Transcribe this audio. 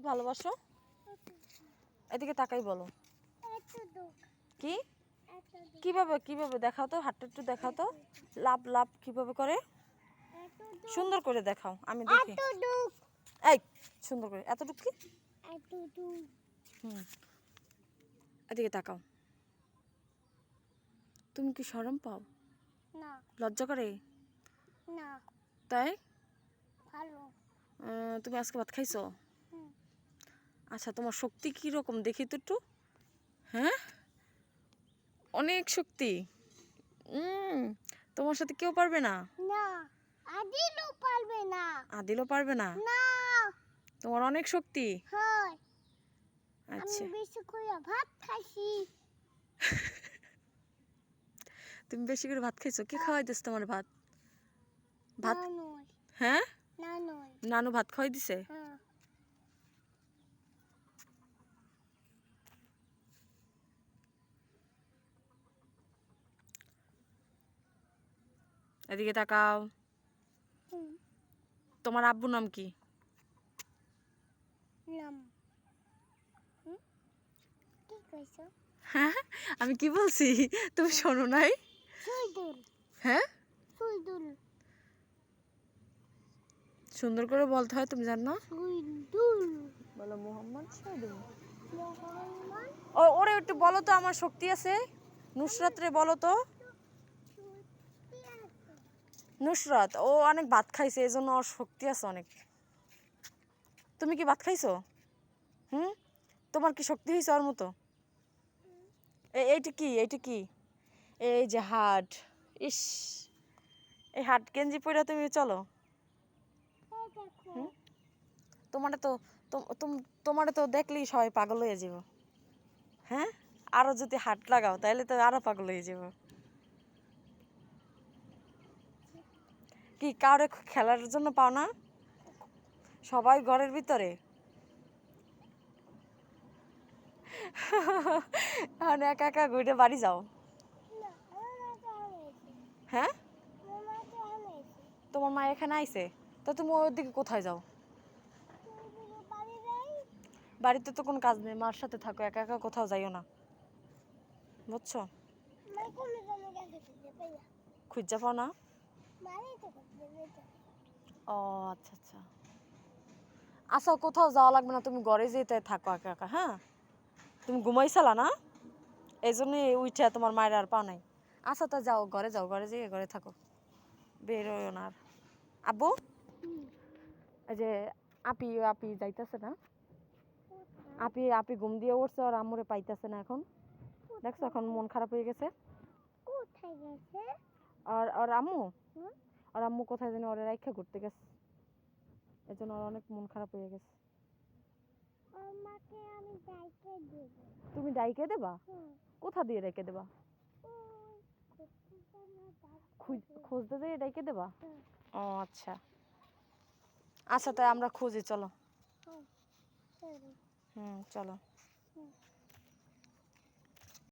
ভালোবাসো? এদিকে তাকাই বলো। কি কিভাবে কিভাবে দেখাও তো, হাতটা একটু দেখাও তো। লাভ লাভ কিভাবে করে সুন্দর করে দেখাও, আমি দেখি। এই সুন্দর করে এতটুকু কি? হুম, এদিকে তাকাও। তুমি কি শরম পাও? না। লজ্জা করে? না। তাই? ভালো। তুমি আজকে ভাত খাইছো? আচ্ছা, তোমার শক্তি কি রকম দেখি তো একটু। হ্যাঁ, অনেক শক্তি। তোমার সাথে কেউ পারবে না? না, আদিলও পারবে না। আদিলও পারবে না? না। তোমার অনেক শক্তি। হয়। আমি আচ্ছা, বেশি করে ভাত খাইছি। তুমি বেশি করে ভাত খাইছো? কে খাওয়াই দিস তোমার ভাত? ভাত? নানুই। হ্যাঁ, নানুই। নানু ভাত খাওয়াই দিছে? হ্যাঁ। এদিকে তাকাও। হুম। তোমার আব্বুর নাম কি? নাম। কি কইছো? হ্যাঁ, আমি কি বলছি তুমি শোনো নাই? সুইদুল। হ্যাঁ, সুইদুল। সুন্দর করে বলতে হয়, তুমি জানো না? সুইদুল। বলো মোহাম্মদ শহীদুল। মোহাম্মদ। ওরে একটু বলো তো, আমার শক্তি আছে। নুসরাত রে বলো তো। নুসরাত ও অনেক ভাত খাইছে, এই জন্য ওর শক্তি আছে অনেক। তুমি কি ভাত খাইছো? হুম, তোমার কি শক্তি হয়েছে ওর মতো? এইটা কি, এইটা কি? এই যে হাট, ইস, এই হাট গেঞ্জি পরে তুমি চলো। হুম, তোমারে তো তোমারে তো দেখলেই সবাই পাগল হয়ে যাব। হ্যাঁ, আরো যদি হাট লাগাও তাহলে তো আরো পাগল হয়ে যাব। কি কাউরে খেলার জন্য পাও না? সবাই ঘরের ভিতরে। এখন একা একা ঘুরে বাড়ি যাও। হ্যাঁ, তোমার মা এখানে আইছে, তো তুমি ওর দিকে কোথায় যাও? বাড়িতে তো কোনো কাজ নেই, মার সাথে থাকো, একা একা কোথাও যাইও না, বুঝছো? খুঁজা পাও না? ও আচ্ছা আচ্ছা, আচ্ছা কোথাও যাওয়া লাগবে না, তুমি ঘরে যেতে থাকো একা একা। হ্যাঁ, তুমি ঘুমাইছিলা না, এই জন্যই উঠে তোমার মায়ের আর পাও নাই। আচ্ছা তো যাও, ঘরে যাও, ঘরে যেয়ে ঘরে থাকো, বের হইও না আর। আব্বু, এই যে আপি আপি যাইতেছে না, আপি আপি ঘুম দিয়ে উঠছে, আর আম্মুরে পাইতেছে না এখন। দেখছো, এখন মন খারাপ হয়ে গেছে। কোথায় গেছে? আর আর আম্মু, আর আম্মু কোথায় যেন ওরে রাইখা ঘুরতে গেছে, এই জন্য ওর অনেক মন খারাপ হয়ে গেছে। আমাকে আমি ডাইকে দেব। তুমি ডাইকে দেবা? কোথা দিয়ে রেখে দেবা? খুঁজতে যেয়ে ডাইকে দেবা? ও আচ্ছা, আচ্ছা তাই আমরা খুঁজি, চলো। হুম, চলো।